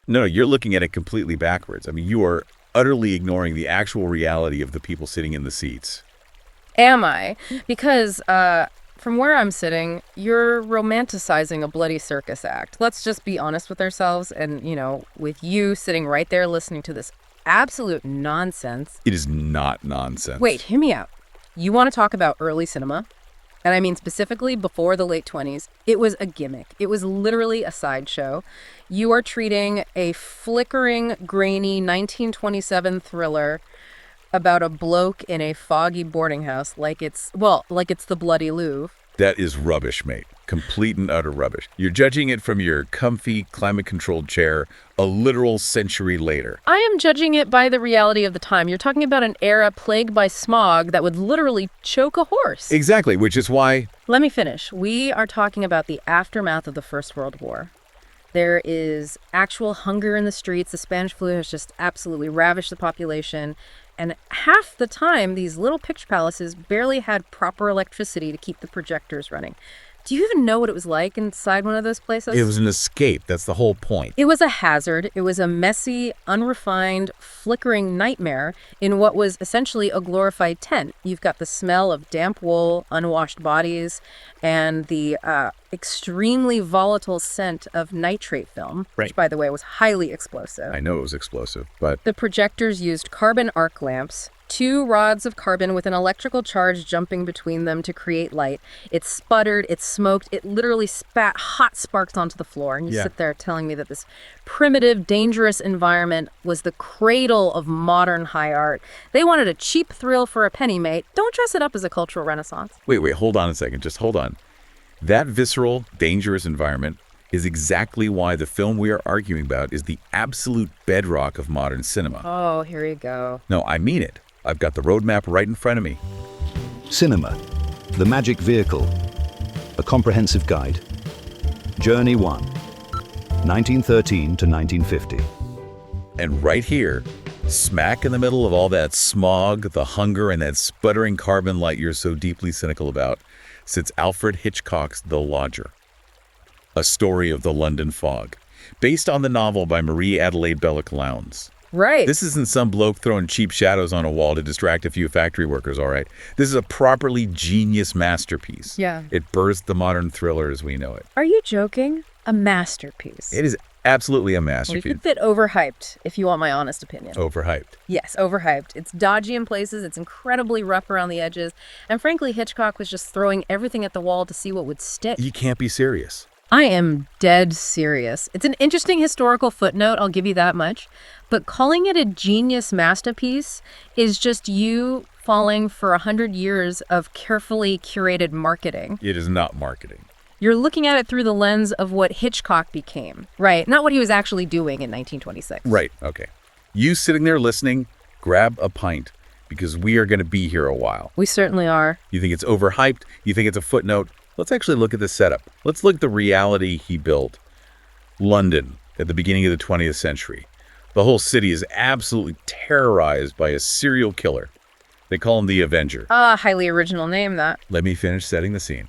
No, you're looking at it completely backwards. I mean, you are utterly ignoring the actual reality of the people sitting in the seats. Am I? Because from where I'm sitting, you're romanticizing a bloody circus act. Let's just be honest with ourselves. And, with you sitting right there listening to this absolute nonsense. It is not nonsense. Wait, hear me out. You want to talk about early cinema? And I mean specifically before the late 20s. It was a gimmick. It was literally a sideshow. You are treating a flickering, grainy 1927 thriller about a bloke in a foggy boarding house like it's the Bloody Louvre. That is rubbish, mate. Complete and utter rubbish. You're judging it from your comfy, climate-controlled chair a literal century later. I am judging it by the reality of the time. You're talking about an era plagued by smog that would literally choke a horse. Exactly, which is why... Let me finish. We are talking about the aftermath of the First World War. There is actual hunger in the streets. The Spanish flu has just absolutely ravished the population. And half the time, these little picture palaces barely had proper electricity to keep the projectors running. Do you even know what it was like inside one of those places? It was an escape. That's the whole point. It was a hazard. It was a messy, unrefined, flickering nightmare in what was essentially a glorified tent. You've got the smell of damp wool, unwashed bodies, and the extremely volatile scent of nitrate film, which, by the way, was highly explosive. I know it was explosive, but... The projectors used carbon arc lamps, 2 rods of carbon with an electrical charge jumping between them to create light. It sputtered, it smoked, it literally spat hot sparks onto the floor. And you sit there telling me that this primitive, dangerous environment was the cradle of modern high art. They wanted a cheap thrill for a penny, mate. Don't dress it up as a cultural renaissance. Wait, hold on a second. Just hold on. That visceral, dangerous environment is exactly why the film we are arguing about is the absolute bedrock of modern cinema. Oh, here you go. No, I mean it. I've got the roadmap right in front of me. Cinema, the magic vehicle, a comprehensive guide. Journey 1, 1913 to 1950. And right here, smack in the middle of all that smog, the hunger, and that sputtering carbon light you're so deeply cynical about, sits Alfred Hitchcock's The Lodger, a story of the London fog, based on the novel by Marie Adelaide Belloc Lowndes. Right. This isn't some bloke throwing cheap shadows on a wall to distract a few factory workers, all right? This is a properly genius masterpiece. Yeah. It birthed the modern thriller as we know it. Are you joking? A masterpiece. It is absolutely a Well, masterpiece. it's a bit overhyped, if you want my honest opinion. Overhyped. Yes, overhyped. It's dodgy in places, it's incredibly rough around the edges, and frankly, Hitchcock was just throwing everything at the wall to see what would stick. You can't be serious. I am dead serious. It's an interesting historical footnote, I'll give you that much, but calling it a genius masterpiece is just you falling for 100 years of carefully curated marketing. It is not marketing. You're looking at it through the lens of what Hitchcock became, right? Not what he was actually doing in 1926. Right, okay. You sitting there listening, grab a pint, because we are going to be here a while. We certainly are. You think it's overhyped? You think it's a footnote? Let's actually look at the setup. Let's look at the reality he built. London, at the beginning of the 20th century. The whole city is absolutely terrorized by a serial killer. They call him the Avenger. Ah, highly original name, that. Let me finish setting the scene.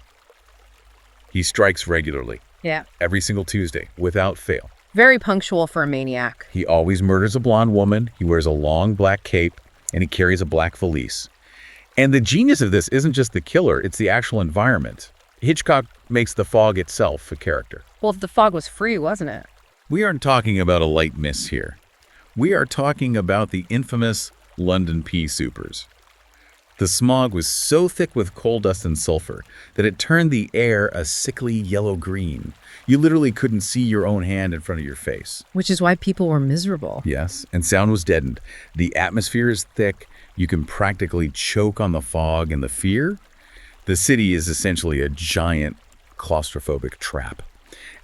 He strikes regularly. Yeah. Every single Tuesday, without fail. Very punctual for a maniac. He always murders a blonde woman. He wears a long black cape, and he carries a black valise. And the genius of this isn't just the killer, it's the actual environment. Hitchcock makes the fog itself a character. Well, if the fog was free, wasn't it? We aren't talking about a light mist here. We are talking about the infamous London pea supers. The smog was so thick with coal dust and sulfur that it turned the air a sickly yellow-green. You literally couldn't see your own hand in front of your face. Which is why people were miserable. Yes, and sound was deadened. The atmosphere is thick. You can practically choke on the fog and the fear. The city is essentially a giant claustrophobic trap.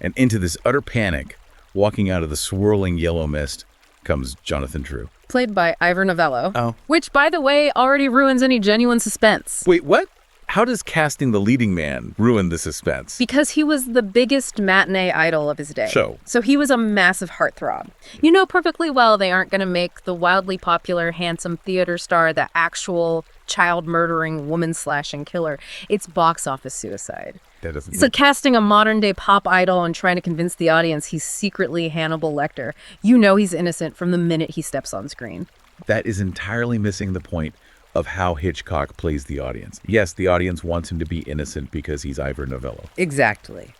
And into this utter panic, walking out of the swirling yellow mist, comes Jonathan Drew. Played by Ivor Novello. Oh. Which, by the way, already ruins any genuine suspense. Wait, what? How does casting the leading man ruin the suspense? Because he was the biggest matinee idol of his day. So he was a massive heartthrob. You know perfectly well they aren't going to make the wildly popular, handsome theater star the actual child-murdering, woman-slashing killer. It's box office suicide. That doesn't... It's like casting a modern-day pop idol and trying to convince the audience he's secretly Hannibal Lecter. You know he's innocent from the minute he steps on screen. That is entirely missing the point of how Hitchcock plays the audience. Yes, the audience wants him to be innocent because he's Ivor Novello. Exactly.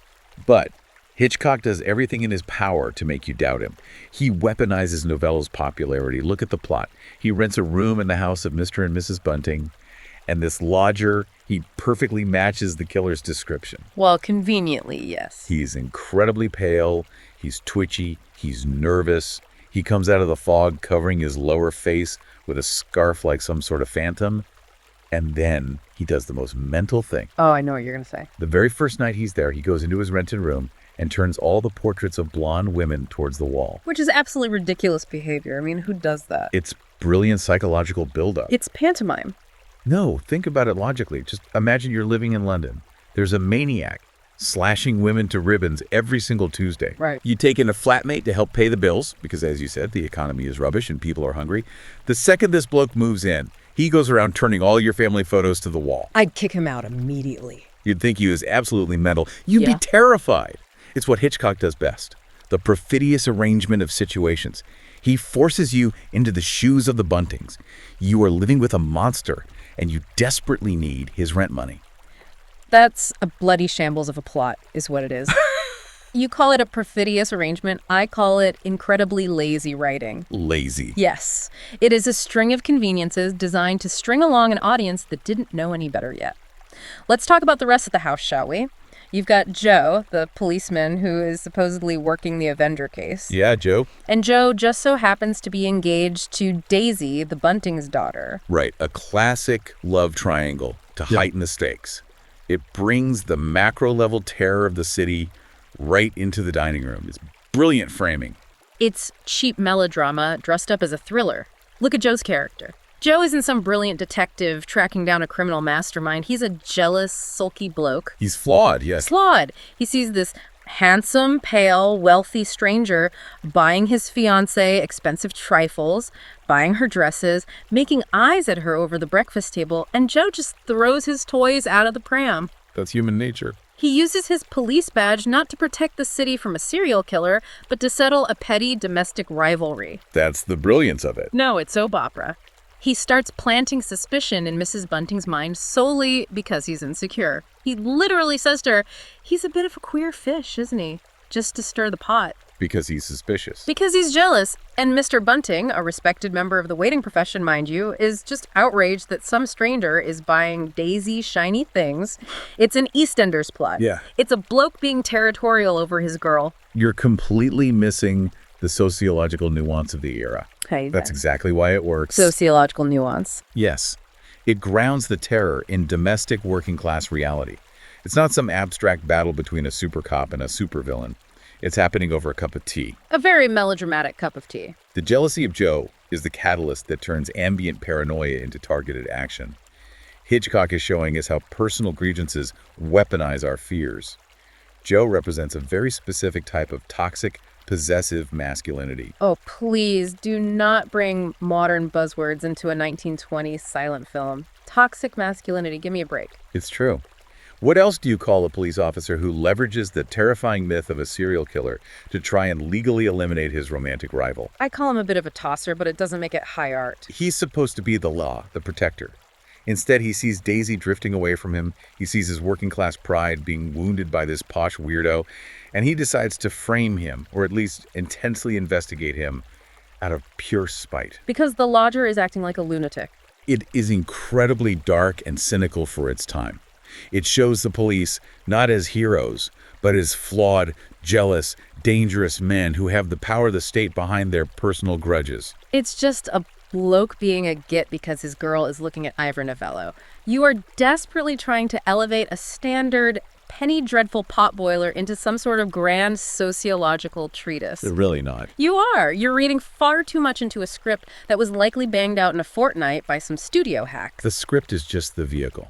But Hitchcock does everything in his power to make you doubt him. He weaponizes Novello's popularity. Look at the plot. He rents a room in the house of Mr. and Mrs. Bunting, and this lodger, he perfectly matches the killer's description. Well, conveniently, yes. He's incredibly pale, he's twitchy, he's nervous. He comes out of the fog covering his lower face with a scarf like some sort of phantom. And then he does the most mental thing. Oh, I know what you're going to say. The very first night he's there, he goes into his rented room and turns all the portraits of blonde women towards the wall. Which is absolutely ridiculous behavior. I mean, who does that? It's brilliant psychological buildup. It's pantomime. No, think about it logically. Just imagine you're living in London. There's a maniac slashing women to ribbons every single Tuesday. Right. You take in a flatmate to help pay the bills, because as you said, the economy is rubbish and people are hungry. The second this bloke moves in, he goes around turning all your family photos to the wall. I'd kick him out immediately. You'd think he was absolutely mental. You'd Yeah. be terrified. It's what Hitchcock does best. The perfidious arrangement of situations. He forces you into the shoes of the Buntings. You are living with a monster, and you desperately need his rent money. That's a bloody shambles of a plot, is what it is. You call it a perfidious arrangement. I call it incredibly lazy writing. Lazy. Yes. It is a string of conveniences designed to string along an audience that didn't know any better yet. Let's talk about the rest of the house, shall we? You've got Joe, the policeman who is supposedly working the Avenger case. Yeah, Joe. And Joe just so happens to be engaged to Daisy, the Bunting's daughter. Right. A classic love triangle to heighten the stakes. It brings the macro-level terror of the city right into the dining room. It's brilliant framing. It's cheap melodrama dressed up as a thriller. Look at Joe's character. Joe isn't some brilliant detective tracking down a criminal mastermind. He's a jealous, sulky bloke. He's flawed, yes. Flawed. He sees this handsome, pale, wealthy stranger buying his fiancée expensive trifles, buying her dresses, making eyes at her over the breakfast table, and Joe just throws his toys out of the pram. That's human nature. He uses his police badge not to protect the city from a serial killer, but to settle a petty domestic rivalry. That's the brilliance of it. No, it's soap opera. He starts planting suspicion in Mrs. Bunting's mind solely because he's insecure. He literally says to her, he's a bit of a queer fish, isn't he? Just to stir the pot. Because he's suspicious. Because he's jealous. And Mr. Bunting, a respected member of the waiting profession, mind you, is just outraged that some stranger is buying Daisy shiny things. It's an EastEnders plot. Yeah. It's a bloke being territorial over his girl. You're completely missing the sociological nuance of the era. Okay, That's exactly why it works. sociological nuance. Yes. It grounds the terror in domestic working class reality. It's not some abstract battle between a super cop and a supervillain. It's happening over a cup of tea. A very melodramatic cup of tea. The jealousy of Joe is the catalyst that turns ambient paranoia into targeted action. Hitchcock is showing us how personal grievances weaponize our fears. Joe represents a very specific type of toxic, possessive masculinity. Oh, please do not bring modern buzzwords into a 1920s silent film. Toxic masculinity, give me a break. It's true. What else do you call a police officer who leverages the terrifying myth of a serial killer to try and legally eliminate his romantic rival? I call him a bit of a tosser, but it doesn't make it high art. He's supposed to be the law, the protector. Instead, he sees Daisy drifting away from him. He sees his working-class pride being wounded by this posh weirdo, and he decides to frame him, or at least intensely investigate him, out of pure spite. Because the lodger is acting like a lunatic. It is incredibly dark and cynical for its time. It shows the police not as heroes, but as flawed, jealous, dangerous men who have the power of the state behind their personal grudges. It's just a bloke being a git because his girl is looking at Ivor Novello. You are desperately trying to elevate a standard, penny dreadful potboiler into some sort of grand sociological treatise. They're really not. You are. You're reading far too much into a script that was likely banged out in a fortnight by some studio hacks. The script is just the vehicle.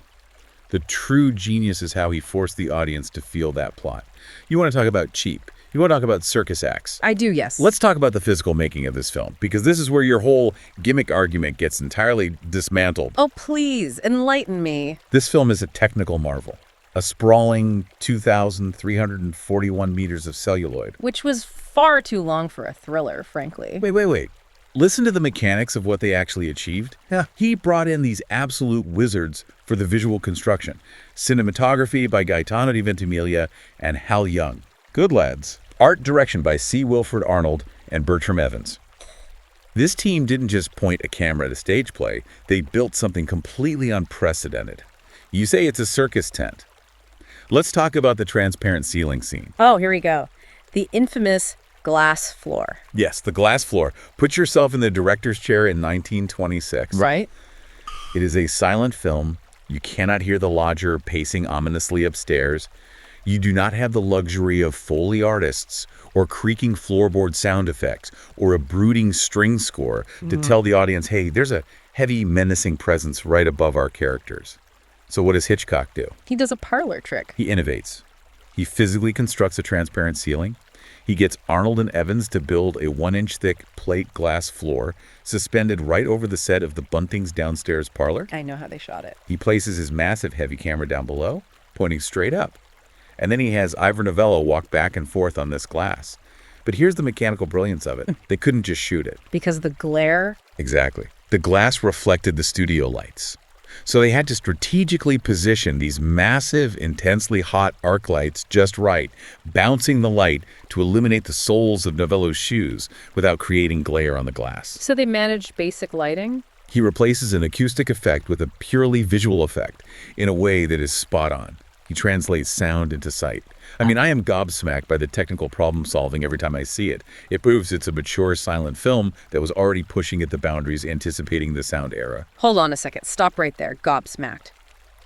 The true genius is how he forced the audience to feel that plot. You want to talk about cheap. You want to talk about circus acts. I do, yes. Let's talk about the physical making of this film, because this is where your whole gimmick argument gets entirely dismantled. Oh, please, enlighten me. This film is a technical marvel, a sprawling 2,341 meters of celluloid. Which was far too long for a thriller, frankly. Wait. Listen to the mechanics of what they actually achieved. Yeah. He brought in these absolute wizards for the visual construction. Cinematography by Gaetano di Ventimiglia and Hal Young. Good lads. Art direction by C. Wilfred Arnold and Bertram Evans. This team didn't just point a camera at a stage play. They built something completely unprecedented. You say it's a circus tent. Let's talk about the transparent ceiling scene. Oh, here we go. The infamous glass floor. Yes, the glass floor. Put yourself in the director's chair in 1926. Right? It is a silent film. You cannot hear the lodger pacing ominously upstairs. You do not have the luxury of Foley artists or creaking floorboard sound effects or a brooding string score to tell the audience, hey, there's a heavy, menacing presence right above our characters. So what does Hitchcock do? He does a parlor trick. He innovates. He physically constructs a transparent ceiling. He gets Arnold and Evans to build a 1-inch thick plate glass floor suspended right over the set of the Bunting's downstairs parlor. I know how they shot it. He places his massive heavy camera down below, pointing straight up. And then he has Ivor Novello walk back and forth on this glass. But here's the mechanical brilliance of it. They couldn't just shoot it. Because the glare? Exactly. The glass reflected the studio lights. So they had to strategically position these massive, intensely hot arc lights just right, bouncing the light to eliminate the soles of Novello's shoes without creating glare on the glass. So they managed basic lighting? He replaces an acoustic effect with a purely visual effect in a way that is spot on. He translates sound into sight. I mean, I am gobsmacked by the technical problem solving every time I see it. It proves it's a mature silent film that was already pushing at the boundaries, anticipating the sound era. Hold on a second. Stop right there. Gobsmacked.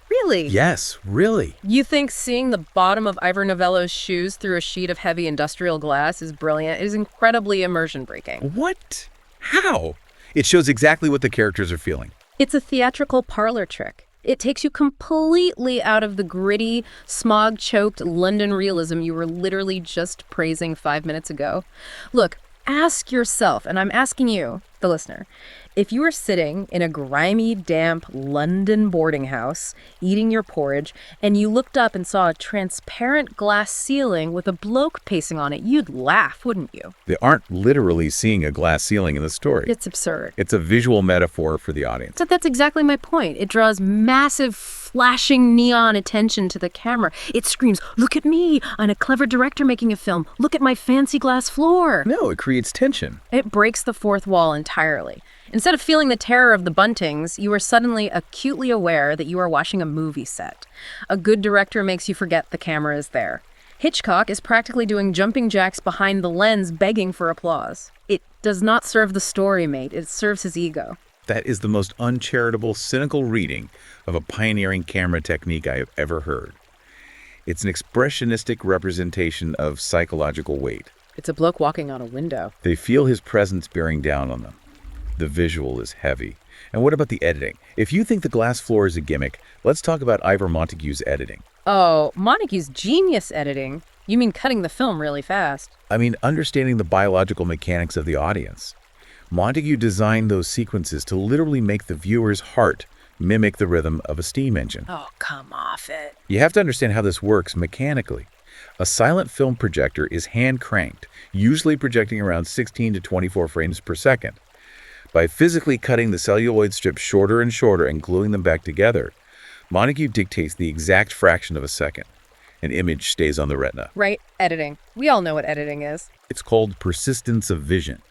Really? Yes, really. You think seeing the bottom of Ivor Novello's shoes through a sheet of heavy industrial glass is brilliant? It is incredibly immersion-breaking. What? How? It shows exactly what the characters are feeling. It's a theatrical parlor trick. It takes you completely out of the gritty, smog-choked London realism you were literally just praising 5 minutes ago. Look, ask yourself, and I'm asking you, the listener, if you were sitting in a grimy, damp London boarding house, eating your porridge, and you looked up and saw a transparent glass ceiling with a bloke pacing on it, you'd laugh, wouldn't you? They aren't literally seeing a glass ceiling in the story. It's absurd. It's a visual metaphor for the audience. So that's exactly my point. It draws massive, flashing neon attention to the camera. It screams, look at me, I'm a clever director making a film. Look at my fancy glass floor. No, it creates tension. It breaks the fourth wall entirely. Instead of feeling the terror of the Buntings, you are suddenly acutely aware that you are watching a movie set. A good director makes you forget the camera is there. Hitchcock is practically doing jumping jacks behind the lens, begging for applause. It does not serve the story, mate. It serves his ego. That is the most uncharitable, cynical reading of a pioneering camera technique I have ever heard. It's an expressionistic representation of psychological weight. It's a bloke walking on a window. They feel his presence bearing down on them. The visual is heavy. And what about the editing? If you think the glass floor is a gimmick, let's talk about Ivor Montague's editing. Oh, Montague's genius editing? You mean cutting the film really fast? I mean, understanding the biological mechanics of the audience. Montague designed those sequences to literally make the viewer's heart mimic the rhythm of a steam engine. Oh, come off it. You have to understand how this works mechanically. A silent film projector is hand-cranked, usually projecting around 16 to 24 frames per second. By physically cutting the celluloid strips shorter and shorter and gluing them back together, Montague dictates the exact fraction of a second. An image stays on the retina. Right, editing. We all know what editing is. It's called persistence of vision.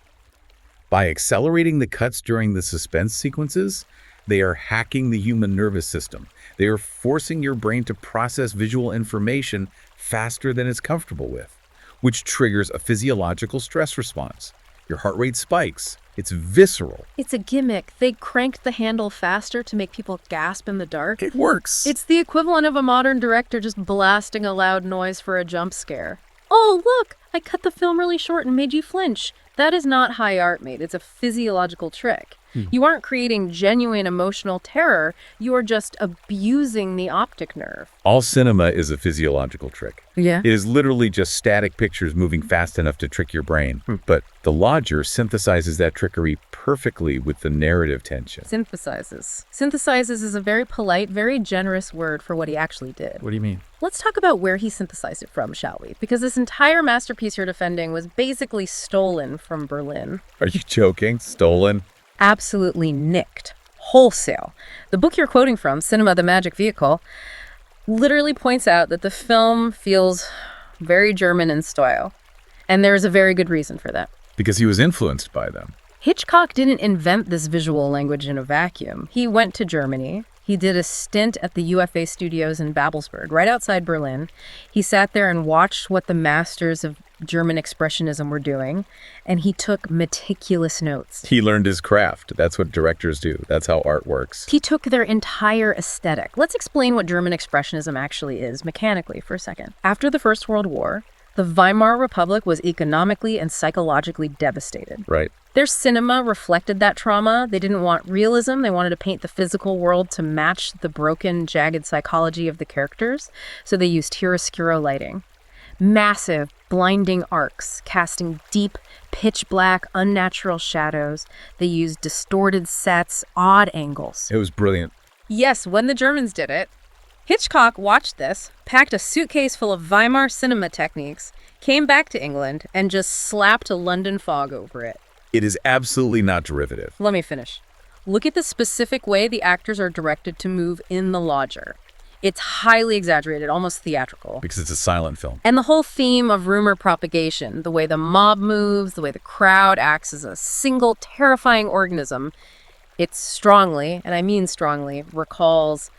By accelerating the cuts during the suspense sequences, they are hacking the human nervous system. They are forcing your brain to process visual information faster than it's comfortable with, which triggers a physiological stress response. Your heart rate spikes. It's visceral. It's a gimmick. They cranked the handle faster to make people gasp in the dark. It works. It's the equivalent of a modern director just blasting a loud noise for a jump scare. Oh, look! I cut the film really short and made you flinch. That is not high art, mate. It's a physiological trick. You aren't creating genuine emotional terror. You are just abusing the optic nerve. All cinema is a physiological trick. Yeah. It is literally just static pictures moving fast enough to trick your brain. But The Lodger synthesizes that trickery perfectly with the narrative tension. Synthesizes. Synthesizes is a very polite, very generous word for what he actually did. What do you mean? Let's talk about where he synthesized it from, shall we? Because this entire masterpiece you're defending was basically stolen from Berlin. Are you joking? Stolen? Absolutely nicked. Wholesale. The book you're quoting from, Cinema, the Magic Vehicle, literally points out that the film feels very German in style. And there's a very good reason for that. Because he was influenced by them. Hitchcock didn't invent this visual language in a vacuum. He went to Germany. He did a stint at the UFA studios in Babelsberg, right outside Berlin. He sat there and watched what the masters of German Expressionism were doing, and he took meticulous notes. He learned his craft. That's what directors do. That's how art works. He took their entire aesthetic. Let's explain what German Expressionism actually is mechanically for a second. After the First World War, the Weimar Republic was economically and psychologically devastated. Right. Their cinema reflected that trauma. They didn't want realism. They wanted to paint the physical world to match the broken, jagged psychology of the characters. So they used chiaroscuro lighting. Massive, blinding arcs, casting deep, pitch-black, unnatural shadows. They used distorted sets, odd angles. It was brilliant. Yes, when the Germans did it, Hitchcock watched this, packed a suitcase full of Weimar cinema techniques, came back to England, and just slapped a London fog over it. It is absolutely not derivative. Let me finish. Look at the specific way the actors are directed to move in The Lodger. It's highly exaggerated, almost theatrical. Because it's a silent film. And the whole theme of rumor propagation, the way the mob moves, the way the crowd acts as a single terrifying organism, it strongly, and I mean strongly, recalls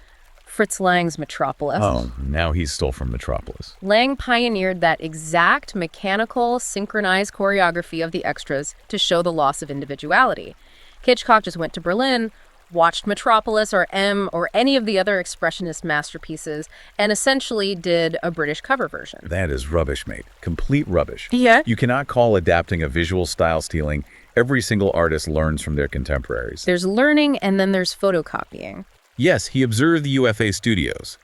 Fritz Lang's Metropolis. Oh, now he stole from Metropolis. Lang pioneered that exact mechanical, synchronized choreography of the extras to show the loss of individuality. Hitchcock just went to Berlin, watched Metropolis or M or any of the other expressionist masterpieces, and essentially did a British cover version. That is rubbish, mate. Complete rubbish. Yeah? You cannot call adapting a visual style stealing. Every single artist learns from their contemporaries. There's learning, and then there's photocopying. Yes, he observed the UFA studios,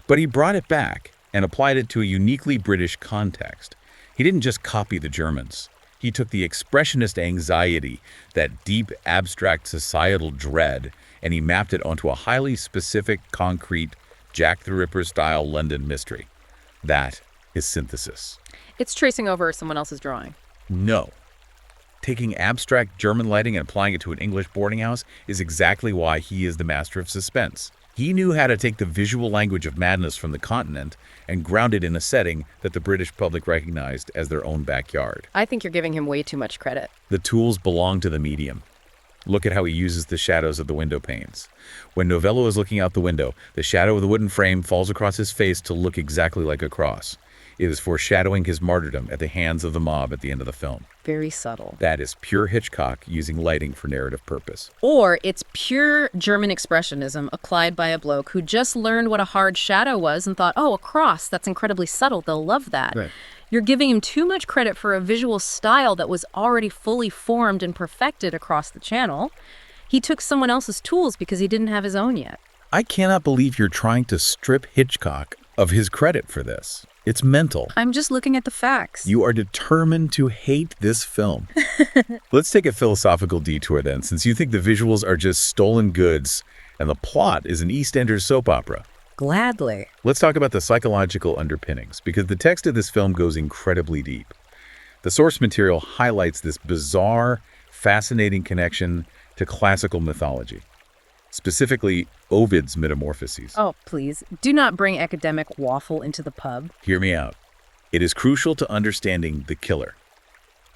but he brought it back and applied it to a uniquely British context. He didn't just copy the Germans. He took the expressionist anxiety, that deep, abstract societal dread, and he mapped it onto a highly specific, concrete, Jack the Ripper-style London mystery. That is synthesis. It's tracing over someone else's drawing. No. Taking abstract German lighting and applying it to an English boarding house is exactly why he is the master of suspense. He knew how to take the visual language of madness from the continent and ground it in a setting that the British public recognized as their own backyard. I think you're giving him way too much credit. The tools belong to the medium. Look at how he uses the shadows of the window panes. When Novello is looking out the window, the shadow of the wooden frame falls across his face to look exactly like a cross. It is foreshadowing his martyrdom at the hands of the mob at the end of the film. Very subtle. That is pure Hitchcock using lighting for narrative purpose. Or it's pure German expressionism applied by a bloke who just learned what a hard shadow was and thought, oh, a cross, that's incredibly subtle, they'll love that. Right. You're giving him too much credit for a visual style that was already fully formed and perfected across the channel. He took someone else's tools because he didn't have his own yet. I cannot believe you're trying to strip Hitchcock of his credit for this. It's mental. I'm just looking at the facts. You are determined to hate this film. Let's take a philosophical detour then, since you think the visuals are just stolen goods and the plot is an EastEnders soap opera. Gladly. Let's talk about the psychological underpinnings, because the text of this film goes incredibly deep. The source material highlights this bizarre, fascinating connection to classical mythology, specifically Ovid's Metamorphoses. Oh, please, do not bring academic waffle into the pub. Hear me out. It is crucial to understanding the killer.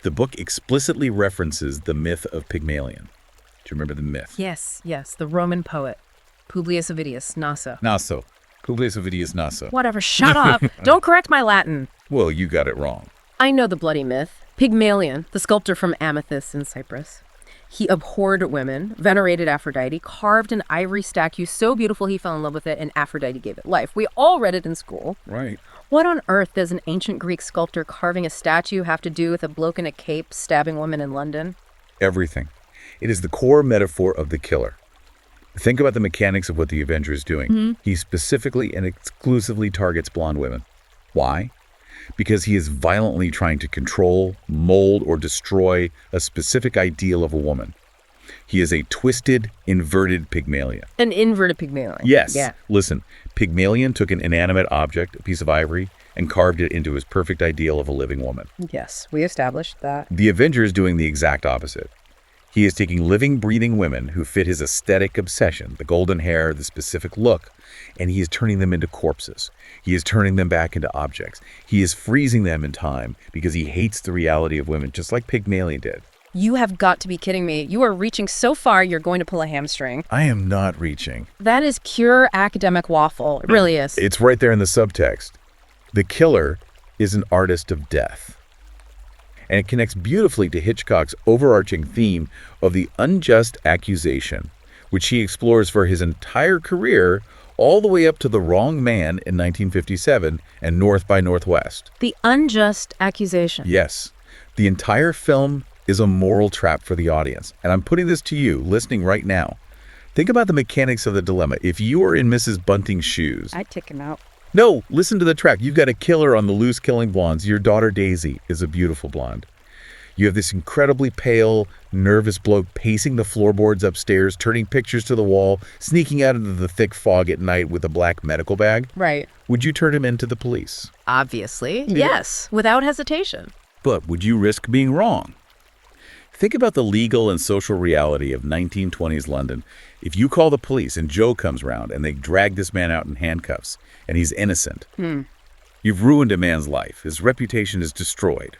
The book explicitly references the myth of Pygmalion. Do you remember the myth? Yes, the Roman poet. Publius Ovidius, Naso. Naso. Publius Ovidius Naso. Whatever, shut up. Don't correct my Latin. Well, you got it wrong. I know the bloody myth. Pygmalion, the sculptor from Amethyst in Cyprus. He abhorred women, venerated Aphrodite, carved an ivory statue so beautiful he fell in love with it, and Aphrodite gave it life. We all read it in school. Right. What on earth does an ancient Greek sculptor carving a statue have to do with a bloke in a cape stabbing women in London? Everything. It is the core metaphor of the killer. Think about the mechanics of what the Avenger is doing. He specifically and exclusively targets blonde women. Why? Because he is violently trying to control, mold, or destroy a specific ideal of a woman. He is a twisted, inverted Pygmalion. An inverted Pygmalion. Yes. Yeah. Listen, Pygmalion took an inanimate object, a piece of ivory, and carved it into his perfect ideal of a living woman. Yes, we established that. The Avenger is doing the exact opposite. He is taking living, breathing women who fit his aesthetic obsession, the golden hair, the specific look, and he is turning them into corpses. He is turning them back into objects. He is freezing them in time because he hates the reality of women, just like Pygmalion did. You have got to be kidding me. You are reaching so far, you're going to pull a hamstring. I am not reaching. That is pure academic waffle. It really is. It's right there in the subtext. The killer is an artist of death. And it connects beautifully to Hitchcock's overarching theme of the unjust accusation, which he explores for his entire career all the way up to The Wrong Man in 1957 and North by Northwest. The unjust accusation. Yes, the entire film is a moral trap for the audience. And I'm putting this to you, listening right now. Think about the mechanics of the dilemma. If you were in Mrs. Bunting's shoes... I'd kick him out. No, listen to the track. You've got a killer on the loose killing blondes. Your daughter Daisy is a beautiful blonde. You have this incredibly pale, nervous bloke pacing the floorboards upstairs, turning pictures to the wall, sneaking out into the thick fog at night with a black medical bag. Right. Would you turn him into the police? Obviously. Yes, without hesitation. But would you risk being wrong? Think about the legal and social reality of 1920s London. If you call the police and Joe comes round and they drag this man out in handcuffs and he's innocent, you've ruined a man's life. His reputation is destroyed.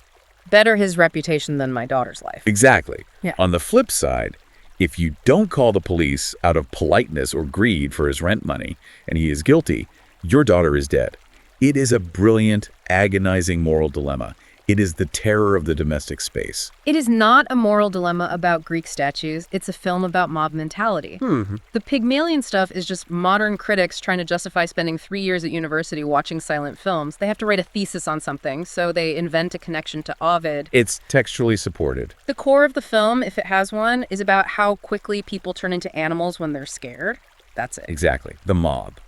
Better his reputation than my daughter's life. Exactly. Yeah. On the flip side, if you don't call the police out of politeness or greed for his rent money and he is guilty, your daughter is dead. It is a brilliant, agonizing moral dilemma. It is the terror of the domestic space. It is not a moral dilemma about Greek statues. It's a film about mob mentality. The Pygmalion stuff is just modern critics trying to justify spending 3 years at university watching silent films. They have to write a thesis on something, so they invent a connection to Ovid. It's textually supported. The core of the film, if it has one, is about how quickly people turn into animals when they're scared. That's it. Exactly. The mob.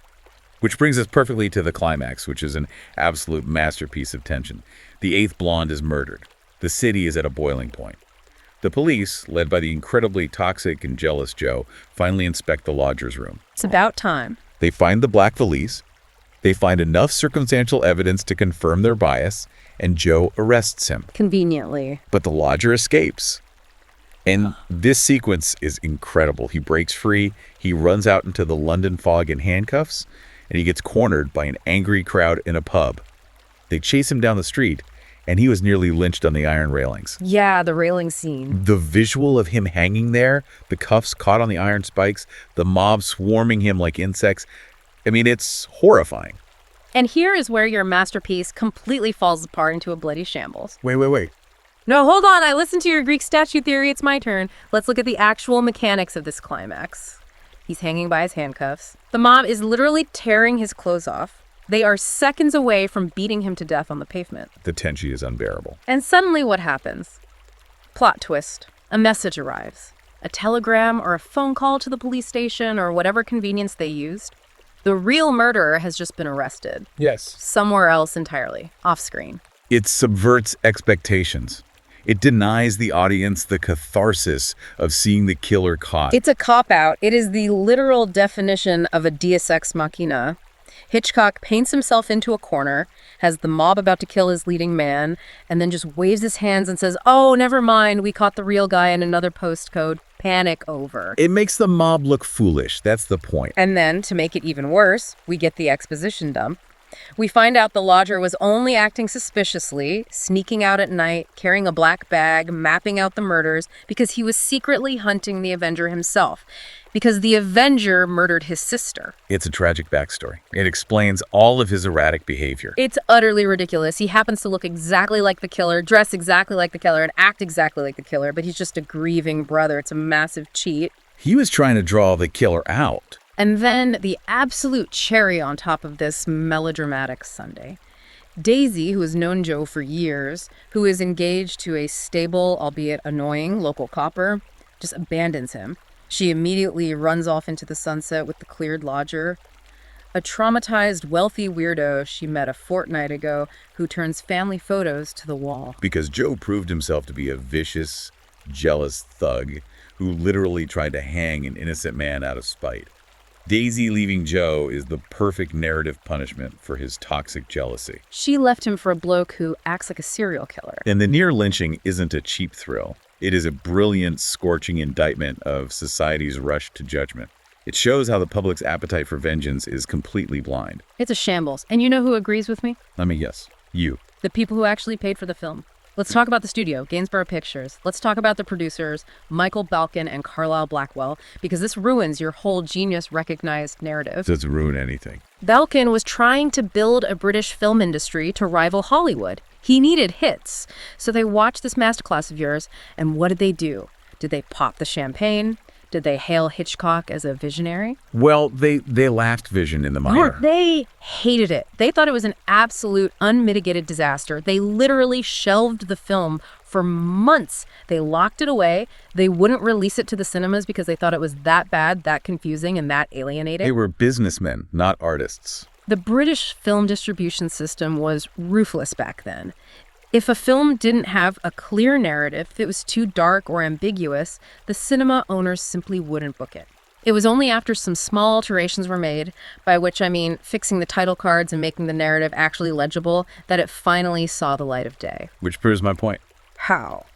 Which brings us perfectly to the climax, which is an absolute masterpiece of tension. The eighth blonde is murdered. The city is at a boiling point. The police, led by the incredibly toxic and jealous Joe, finally inspect the lodger's room. It's about time. They find the black valise. They find enough circumstantial evidence to confirm their bias, and Joe arrests him. Conveniently. But the lodger escapes. And this sequence is incredible. He breaks free, he runs out into the London fog in handcuffs, and he gets cornered by an angry crowd in a pub. They chase him down the street, and he was nearly lynched on the iron railings. Yeah, the railing scene. The visual of him hanging there, the cuffs caught on the iron spikes, the mob swarming him like insects, I mean, it's horrifying. And here is where your masterpiece completely falls apart into a bloody shambles. Wait. No, hold on. I listened to your Greek statue theory. It's my turn. Let's look at the actual mechanics of this climax. He's hanging by his handcuffs. The mob is literally tearing his clothes off. They are seconds away from beating him to death on the pavement. The tension is unbearable. And suddenly what happens? Plot twist. A message arrives. A telegram or a phone call to the police station or whatever convenience they used. The real murderer has just been arrested. Yes. Somewhere else entirely, off screen. It subverts expectations. It denies the audience the catharsis of seeing the killer caught. It's a cop-out. It is the literal definition of a deus ex machina. Hitchcock paints himself into a corner, has the mob about to kill his leading man, and then just waves his hands and says, "Oh, never mind, we caught the real guy in another postcode. Panic over." It makes the mob look foolish. That's the point. And then, to make it even worse, we get the exposition dump. We find out the lodger was only acting suspiciously, sneaking out at night, carrying a black bag, mapping out the murders, because he was secretly hunting the Avenger himself. Because the Avenger murdered his sister. It's a tragic backstory. It explains all of his erratic behavior. It's utterly ridiculous. He happens to look exactly like the killer, dress exactly like the killer, and act exactly like the killer, but he's just a grieving brother. It's a massive cheat. He was trying to draw the killer out. And then the absolute cherry on top of this melodramatic Sunday. Daisy, who has known Joe for years, who is engaged to a stable, albeit annoying, local copper, just abandons him. She immediately runs off into the sunset with the cleared lodger. A traumatized, wealthy weirdo she met a fortnight ago who turns family photos to the wall. Because Joe proved himself to be a vicious, jealous thug who literally tried to hang an innocent man out of spite. Daisy leaving Joe is the perfect narrative punishment for his toxic jealousy. She left him for a bloke who acts like a serial killer. And the near lynching isn't a cheap thrill. It is a brilliant, scorching indictment of society's rush to judgment. It shows how the public's appetite for vengeance is completely blind. It's a shambles. And you know who agrees with me? Let me guess. You. The people who actually paid for the film. Let's talk about the studio, Gainsborough Pictures. Let's talk about the producers, Michael Balkin and Carlisle Blackwell, because this ruins your whole genius-recognized narrative. Doesn't ruin anything. Balkin was trying to build a British film industry to rival Hollywood. He needed hits. So they watched this masterclass of yours, and what did they do? Did they pop the champagne? Did they hail Hitchcock as a visionary? Well, they laughed vision in the mire. They hated it. They thought it was an absolute, unmitigated disaster. They literally shelved the film for months. They locked it away. They wouldn't release it to the cinemas because they thought it was that bad, that confusing, and that alienating. They were businessmen, not artists. The British film distribution system was ruthless back then. If a film didn't have a clear narrative, if it was too dark or ambiguous, the cinema owners simply wouldn't book it. It was only after some small alterations were made, by which I mean fixing the title cards and making the narrative actually legible, that it finally saw the light of day. Which proves my point. How?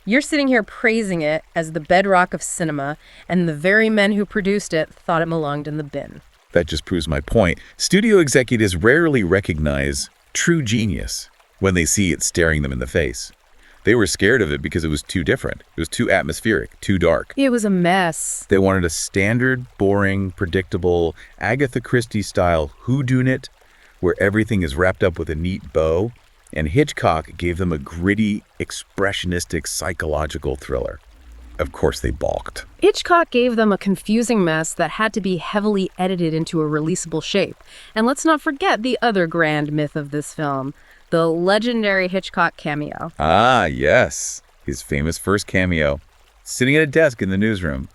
You're sitting here praising it as the bedrock of cinema, and the very men who produced it thought it belonged in the bin. That just proves my point. Studio executives rarely recognize true genius when they see it staring them in the face. They were scared of it because it was too different. It was too atmospheric, too dark. It was a mess. They wanted a standard, boring, predictable, Agatha Christie-style whodunit where everything is wrapped up with a neat bow, and Hitchcock gave them a gritty, expressionistic, psychological thriller. Of course they balked. Hitchcock gave them a confusing mess that had to be heavily edited into a releasable shape. And let's not forget the other grand myth of this film, the legendary Hitchcock cameo. Ah, yes. His famous first cameo. Sitting at a desk in the newsroom.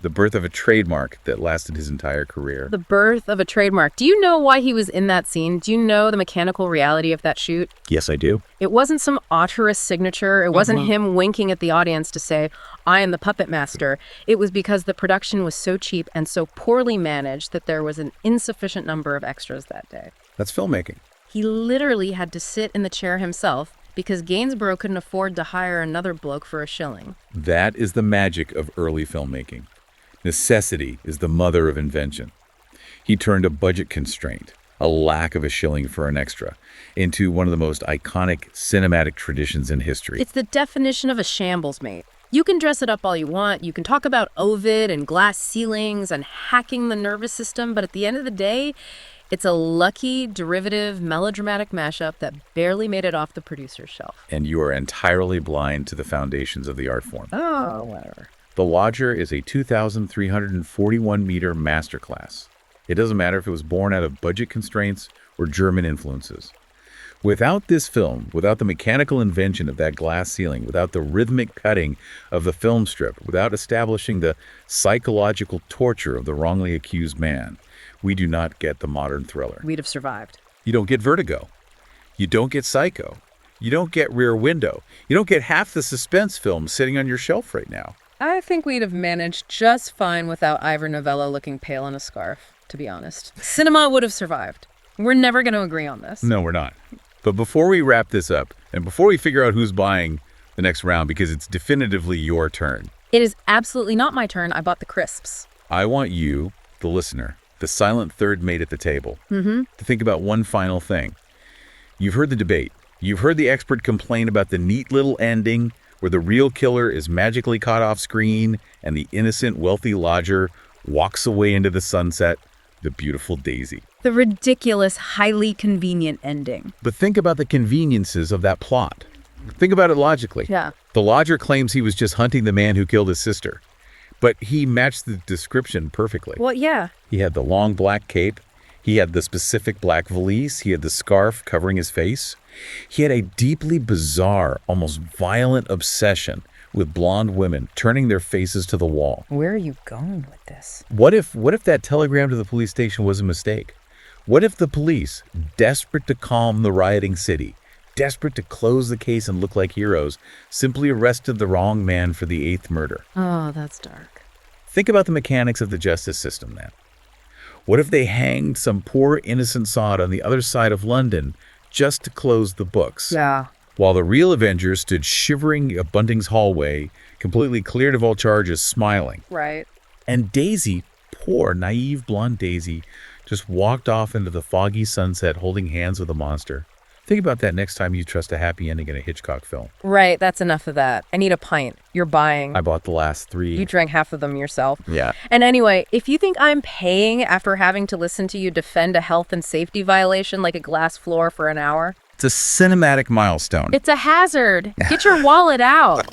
The birth of a trademark that lasted his entire career. The birth of a trademark. Do you know why he was in that scene? Do you know the mechanical reality of that shoot? Yes, I do. It wasn't some auteurist signature. It wasn't him winking at the audience to say, I am the puppet master. It was because the production was so cheap and so poorly managed that there was an insufficient number of extras that day. That's filmmaking. He literally had to sit in the chair himself because Gainsborough couldn't afford to hire another bloke for a shilling. That is the magic of early filmmaking. Necessity is the mother of invention. He turned a budget constraint, a lack of a shilling for an extra, into one of the most iconic cinematic traditions in history. It's the definition of a shambles, mate. You can dress it up all you want. You can talk about Ovid and glass ceilings and hacking the nervous system, but at the end of the day, it's a lucky, derivative, melodramatic mashup that barely made it off the producer's shelf. And you are entirely blind to the foundations of the art form. Oh, whatever. The Lodger is a 2,341-meter masterclass. It doesn't matter if it was born out of budget constraints or German influences. Without this film, without the mechanical invention of that glass ceiling, without the rhythmic cutting of the film strip, without establishing the psychological torture of the wrongly accused man, we do not get the modern thriller. We'd have survived. You don't get Vertigo. You don't get Psycho. You don't get Rear Window. You don't get half the suspense films sitting on your shelf right now. I think we'd have managed just fine without Ivor Novello looking pale in a scarf, to be honest. Cinema would have survived. We're never going to agree on this. No, we're not. But before we wrap this up, and before we figure out who's buying the next round, because it's definitively your turn. It is absolutely not my turn. I bought the crisps. I want you, the listener, the silent third mate at the table, to think about one final thing. You've heard the debate. You've heard the expert complain about the neat little ending where the real killer is magically caught off screen and the innocent, wealthy lodger walks away into the sunset, the beautiful Daisy. The ridiculous, highly convenient ending. But think about the conveniences of that plot. Think about it logically. Yeah. The lodger claims he was just hunting the man who killed his sister, but he matched the description perfectly. Well, yeah. He had the long black cape. He had the specific black valise. He had the scarf covering his face. He had a deeply bizarre, almost violent obsession with blonde women turning their faces to the wall. Where are you going with this? What if that telegram to the police station was a mistake? What if the police, desperate to calm the rioting city, desperate to close the case and look like heroes, simply arrested the wrong man for the 8th murder? Oh, that's dark. Think about the mechanics of the justice system then. What if they hanged some poor innocent sod on the other side of London just to close the books? Yeah. While the real Avengers stood shivering up Bunting's hallway, completely cleared of all charges, smiling. Right. And Daisy, poor, naive, blonde Daisy, just walked off into the foggy sunset holding hands with a monster. Think about that next time you trust a happy ending in a Hitchcock film. Right, that's enough of that. I need a pint. You're buying. I bought the last 3. You drank half of them yourself. Yeah. And anyway, if you think I'm paying after having to listen to you defend a health and safety violation like a glass floor for an hour, It's a cinematic milestone. it's a hazard. Get your wallet out.